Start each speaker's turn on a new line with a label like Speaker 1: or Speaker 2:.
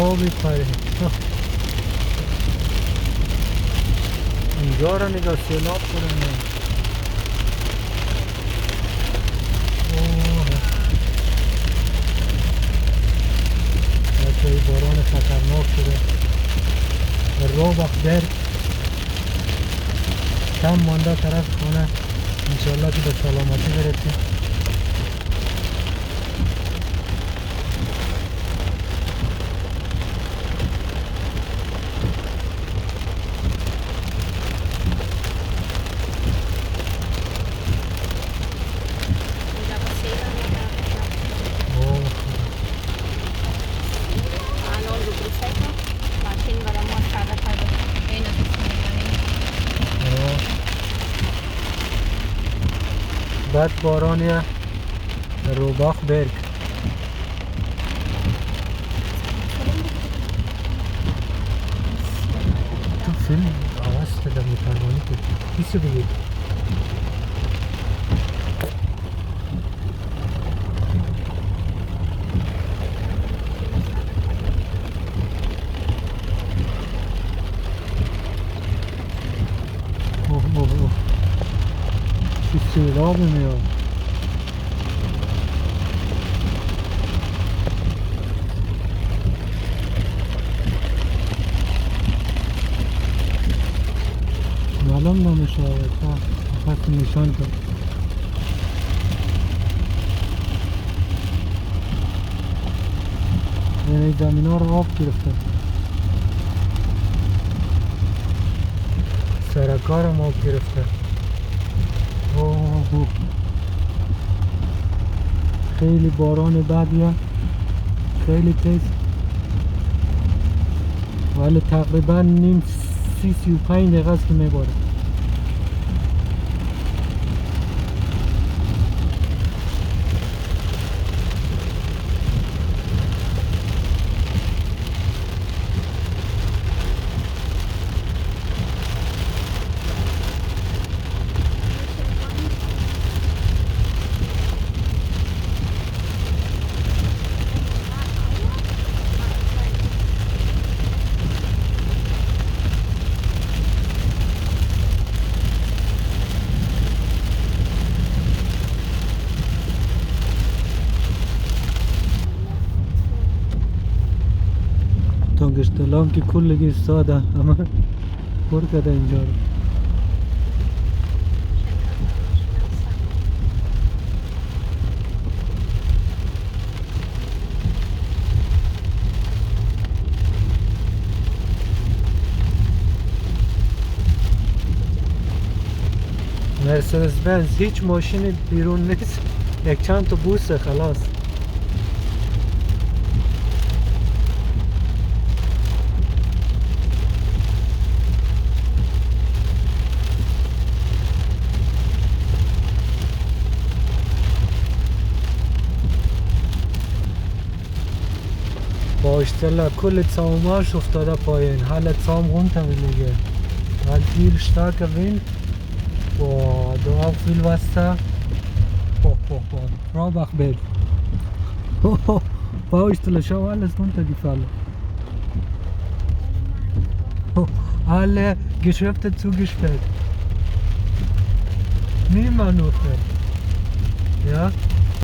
Speaker 1: آبی پره. اینجا را نگاه سیلاب کنه. بچه باران خطرناک شده. روباخ برگ کم مانده طرف خانه. انشالله که به سلامتی برسیم. بعد بارانی روباخ برگ. تو فیلم آواز دادم میفرمانی که کسی بگید چی سیلاب میاد. معلوم نمیشه خط نشان کرد. یعنی زمین ها رو آب گرفته. سرکار هم آب گرفته. خیلی باران بدیه، خیلی تیز، ولی تقریبا نیم 35 دقیقه است که میباره. تانگشتلام که کلگی استاده اما پر کده اینجا رو. مرسدس بنز هیچ ماشین بیرون نیست، یک چند تا بوسه خلاص. باشتلا کل ساماش افتاده پایین. حالا سام غونتا میگه ولی فیل شتاکه وین و دو فیل وسته روباخ برگ. باشتلا شو alles runtergefallen. Alle Geschäfte zugesperrt. Niemand noch mehr. Ja?